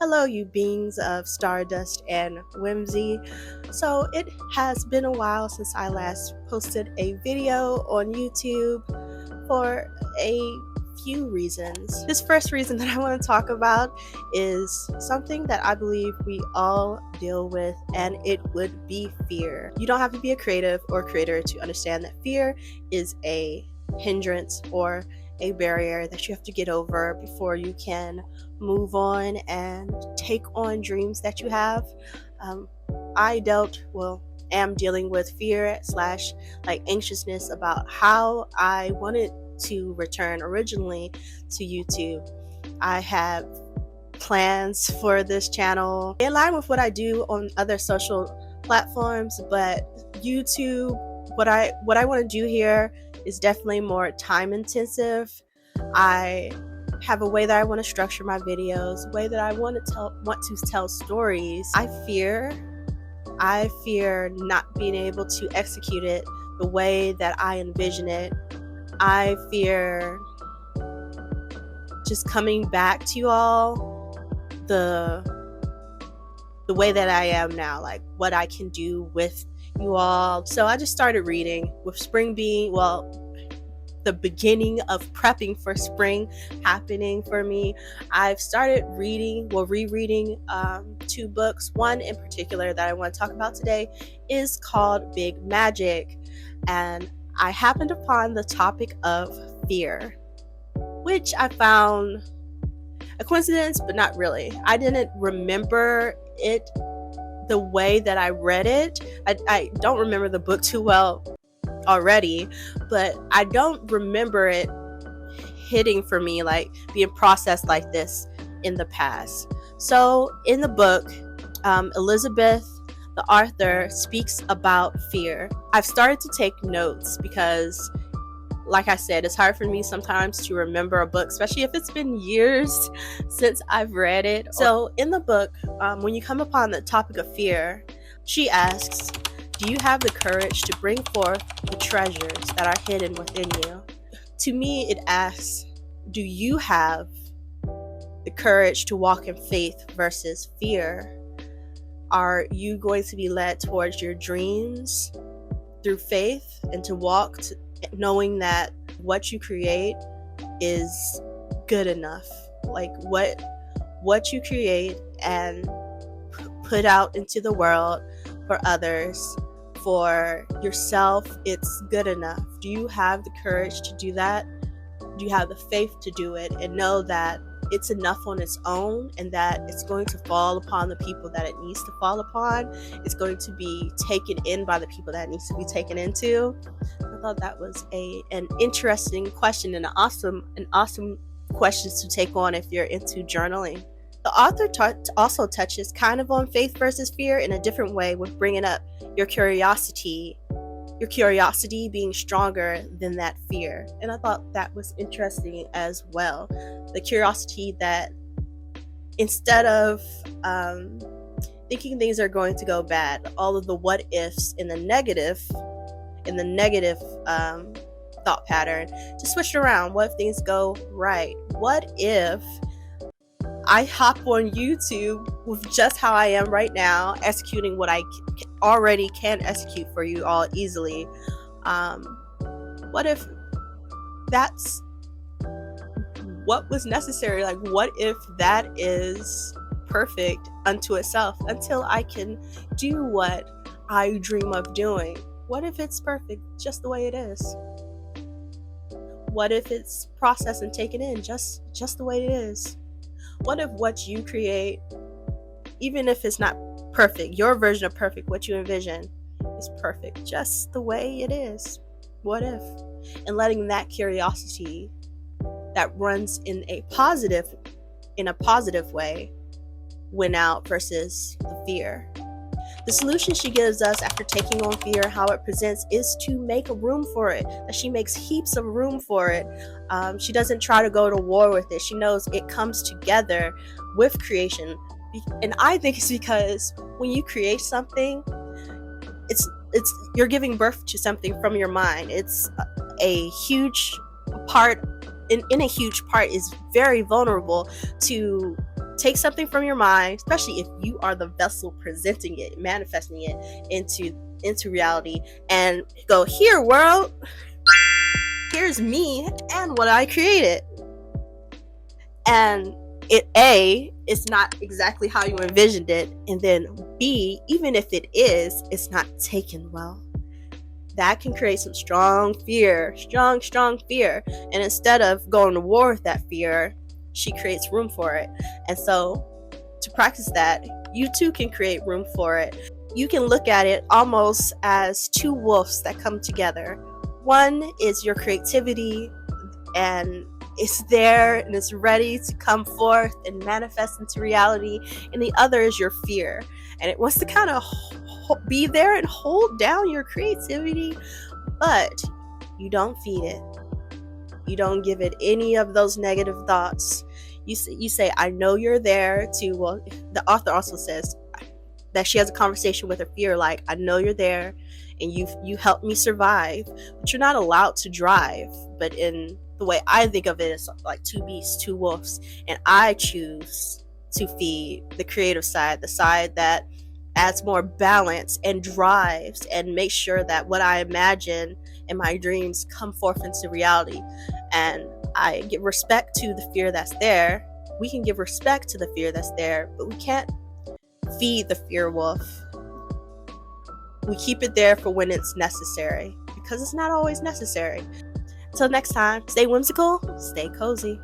Hello, you beings of Stardust and Whimsy. So, it has been a while since I last posted a video on YouTube for a few reasons. This first reason that I want to talk about is something that I believe we all deal with, and it would be fear. You don't have to be a creative or creator to understand that fear is a hindrance or a barrier that you have to get over before you can move on and take on dreams that you have. I am dealing with fear slash anxiousness about how I wanted to return originally to YouTube. I have plans for this channel in line with what I do on other social platforms, but YouTube, what I want to do here is definitely more time intensive. I have a way that I want to structure my videos, a way that I want to tell stories. I fear not being able to execute it the way that I envision it. I fear just coming back to you all the way that I am now, like what I can do with you all. So I just started reading, with spring being, the beginning of prepping for spring happening for me. I've started rereading two books. One in particular that I want to talk about today is called Big Magic, and I happened upon the topic of fear, which I found a coincidence, but not really. I didn't remember it the way that I read it. I don't remember the book too well already, but I don't remember it hitting for me, like being processed like this in the past. So in the book, Elizabeth, the author, speaks about fear. I've started to take notes because, like I said, it's hard for me sometimes to remember a book, especially if it's been years since I've read it. So in the book, when you come upon the topic of fear, she asks, do you have the courage to bring forth the treasures that are hidden within you? To me, it asks, do you have the courage to walk in faith versus fear? Are you going to be led towards your dreams through faith and to walk knowing that what you create is good enough? Like what you create and put out into the world for others, for yourself, it's good enough. Do you have the courage to do that? Do you have the faith to do it and know that it's enough on its own and that it's going to fall upon the people that it needs to fall upon? It's going to be taken in by the people that it needs to be taken into. I thought that was an interesting question and an awesome question to take on if you're into journaling. The author also touches kind of on faith versus fear in a different way, with bringing up your curiosity being stronger than that fear. And I thought that was interesting as well. The curiosity that instead of thinking things are going to go bad, all of the what ifs in the negative thought pattern, to switch it around. What if things go right? What if I hop on YouTube with just how I am right now, executing what I already can execute for you all easily? What if that's what was necessary? Like, what if that is perfect unto itself until I can do what I dream of doing? What if it's perfect just the way it is? What if it's processed and taken in just the way it is? What if what you create, even if it's not perfect, your version of perfect, what you envision, is perfect just the way it is? What if? And letting that curiosity that runs in a positive way win out versus the fear. The solution she gives us after taking on fear, how it presents, is to make a room for it. That she makes heaps of room for it. She doesn't try to go to war with it. She knows it comes together with creation. And I think it's because when you create something, it's you're giving birth to something from your mind. It's a huge part, in a huge part, is very vulnerable to take something from your mind, especially if you are the vessel presenting it, manifesting it into reality, and go, here world, here's me and what I created. And it's not exactly how you envisioned it, and then B, even if it is, it's not taken well. That can create some strong fear. And instead of going to war with that fear, she creates room for it. And so to practice that, you too can create room for it. You can look at it almost as two wolves that come together. One is your creativity, and it's there and it's ready to come forth and manifest into reality. And the other is your fear, and it wants to kind of be there and hold down your creativity, but you don't feed it. You don't give it any of those negative thoughts. You say, I know you're there to, well, the author also says that she has a conversation with her fear, like, I know you're there and you helped me survive, but you're not allowed to drive. But in the way I think of it, it's like two beasts, two wolves, and I choose to feed the creative side, the side that adds more balance and drives and makes sure that what I imagine in my dreams come forth into reality. And I give respect to the fear that's there. We can give respect to the fear that's there, but we can't feed the fear wolf. We keep it there for when it's necessary, because it's not always necessary. Until next time, stay whimsical, stay cozy.